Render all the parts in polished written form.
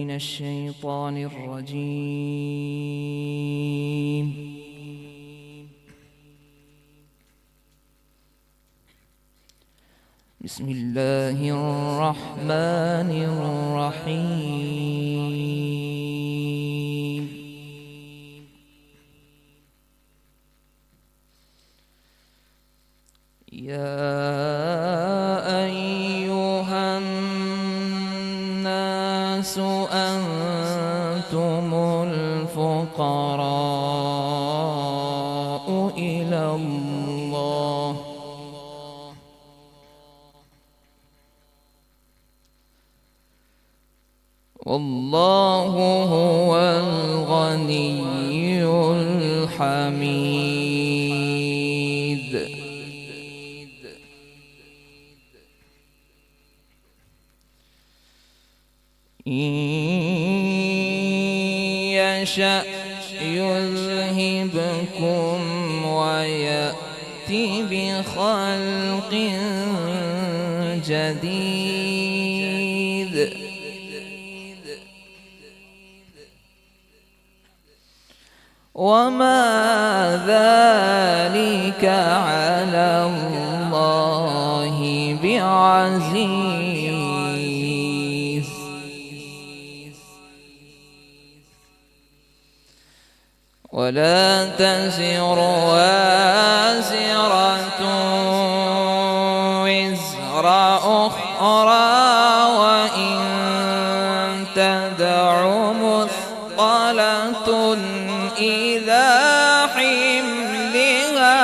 من الشيطان الرجيم. بسم الله الرحمن الرحيم. يا أيها الناس أنتم الفقراء إلى الله والله هو الغني الحميد. إن يشأ يذهبكم ويأتي بخلق جديد وما ذلك على الله بعزيز. ولا تزر وازرة وزر أخرى وإن تدع مثقلة إلى حملها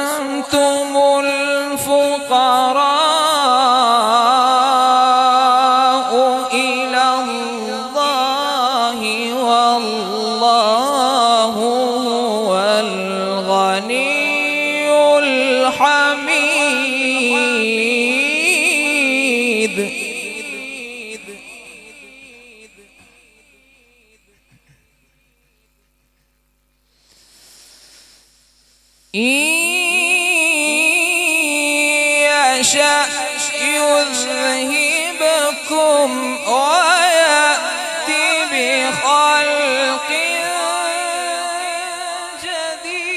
أنتم الفقراء إلى الله والله هو الغني الحميد. إن يشأ يذهبكم ويأتي بخلق جديد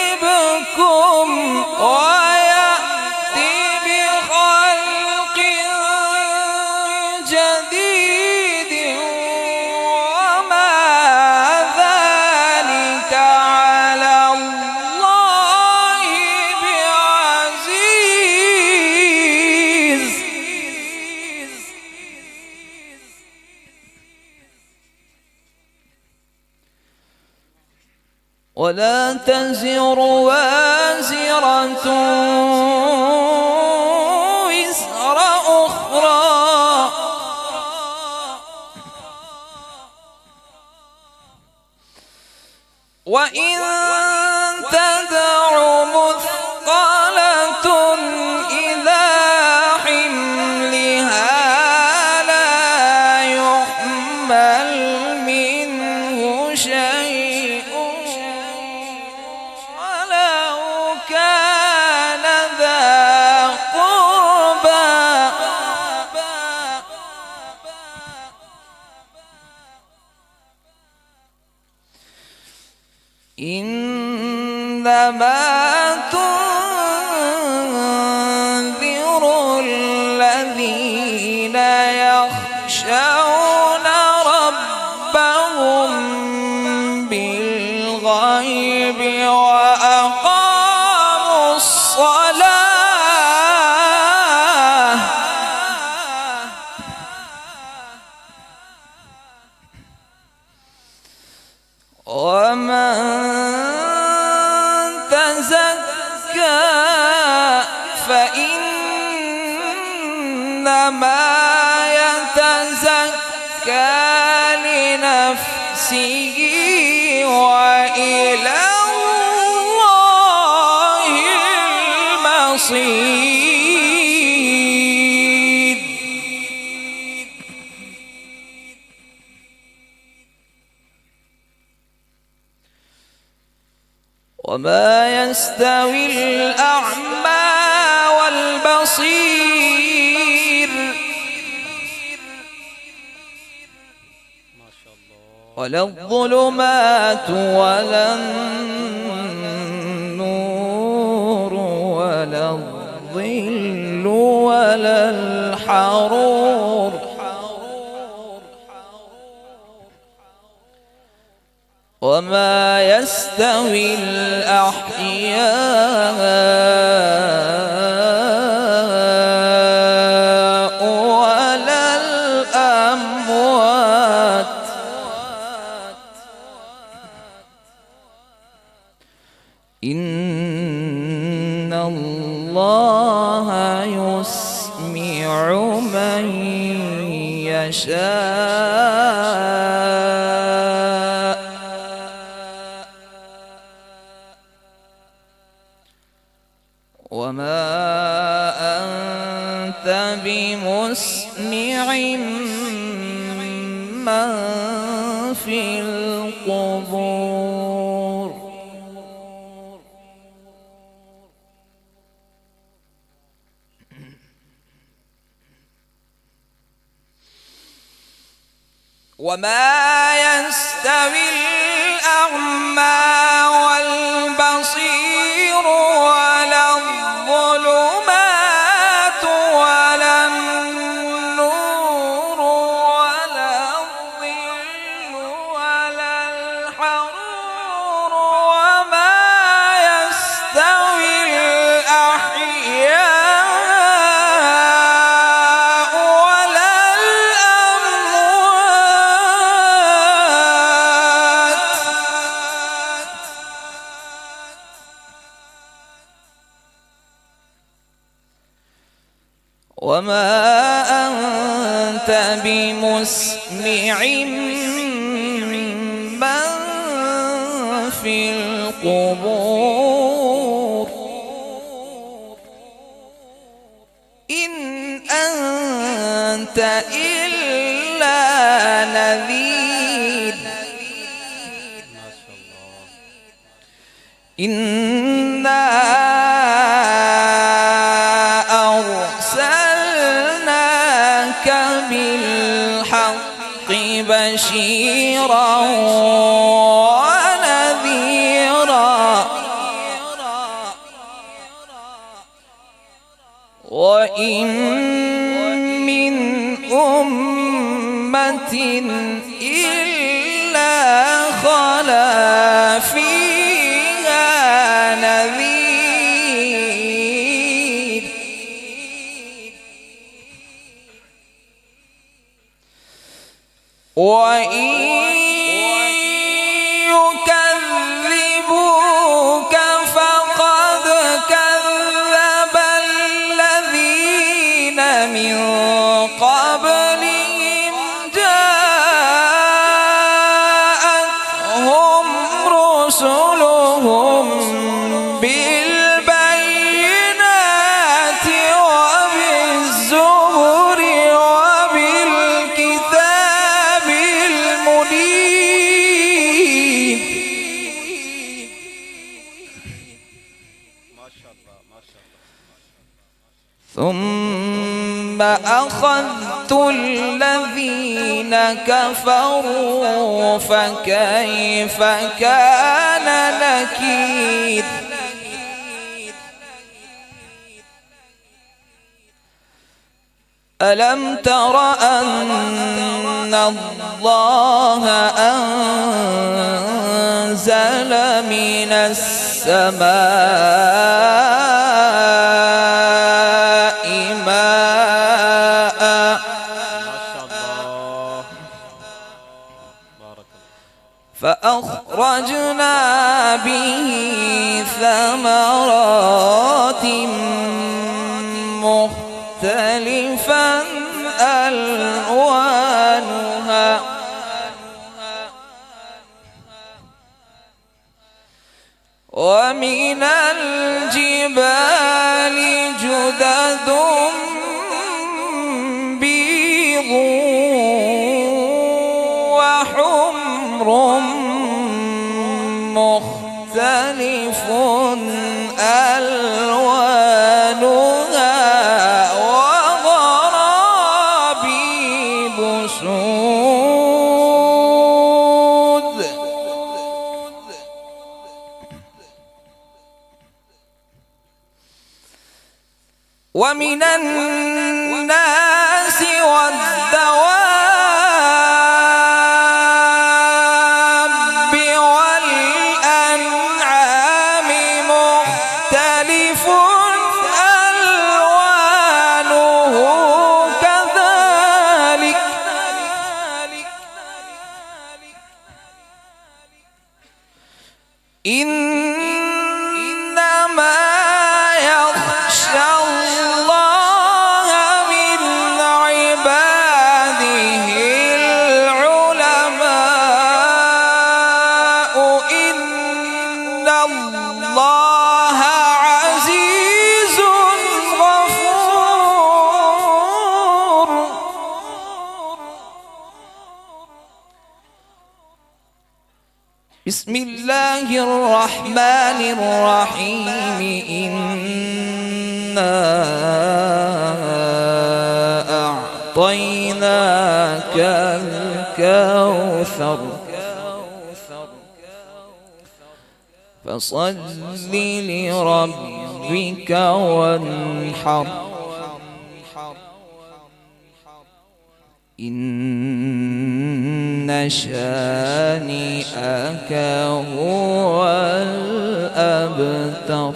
يذهبكم ويأتي بخلق جديد وما ذلك على الله بعزيز. ولا تزر وازرة وزر أخرى وإن تدع مثقلة إلى حملها لا يحمل منه شيء كان ذا قربى إنما تنذر الذين يخشون ربهم بالغيب وأقاموا الصلاة ومن تزكى فإنما يتزكى لنفسه وإلى الله المصير. وما يستوي الأعمى والبصير ولا الظلمات ولا النور ولا الظل ولا الحرور وما يستوي الأحياء ولا الأموات إن الله يسمع من يشاء وما أنت بمسمع من في القبور. وما يستوي الأعمى والبصير ولا الظلمات ولا النور ولا الظل ولا الحرور وما يستوي الأحياء ولا الأموات وما أنت بمسمع من في القبور إن أنت إلا نذير. إنا أرسلناك بالحق بشيرا ونذيرا وإن من أمة إلا خلا فيها نذير. وإن يكذبوك فقد كذب الذين من قبلهم جاءتهم رسلهم بالبينات وبالزبر وبالكتاب المنير. ثم أخذت الذين كفروا فكيف كان نكير. ألم تر أن الله أنزل من السماء ماء فأخرجنا به ثمرات مختلفا وحمر مختلف ألوانها وغرابيب سود. ومن الناس والدواب والأنعام مختلف ألوانه كذلك إنما يخشى الله من عباده العلماء إن الله عزيز غفور. بسم الله الرحمن الرحيم. إنا أعطيناك الكوثر فصل لربك وانحر إن شانئك هو الأبتر.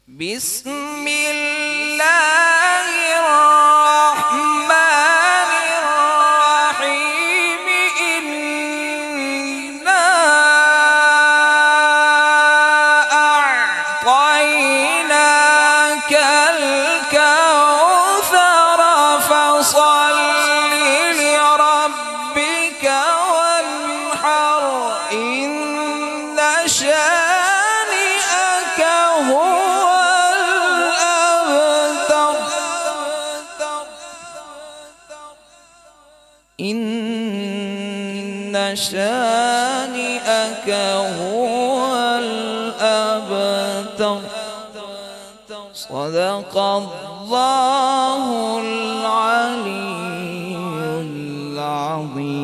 بسم الله الرحمن الرحيم. إنا أعطيناك الكوثر فصل لربك وانحر إن شانئك هو الأبتر. إن شانئك هو الأبتر. صدق الله العلي العظيم.